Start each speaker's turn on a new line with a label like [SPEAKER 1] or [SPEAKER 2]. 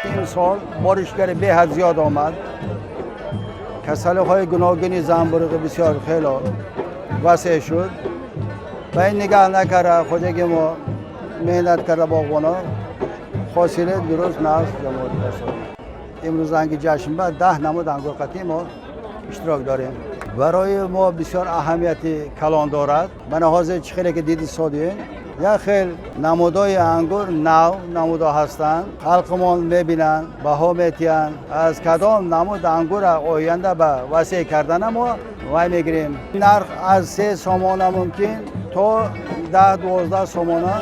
[SPEAKER 1] این سال بارشگر به حد زیاد آمد. کسالهای گوناگونی زنبورق بسیار خیلی وسیع شد و این نگاه نکرده خودی ما مهنت کرده باغبانا حاصل درست نست جمعیت رسید. امروز انگی جشن بعد 10 نمود انگور قطعی ما اشتراک داریم. برای ما بسیار اهمیتی کلان دارد. من حاضر چخیلی که دیدی سادین یا خیل نمودای انگور نمودا هستند. خلقمان میبینن بها میتین از کدام نمود انگور آینده به وسیع کردن ما وای میگیریم. نرخ از 3 سامانه ممکن تا 10-12 سامانه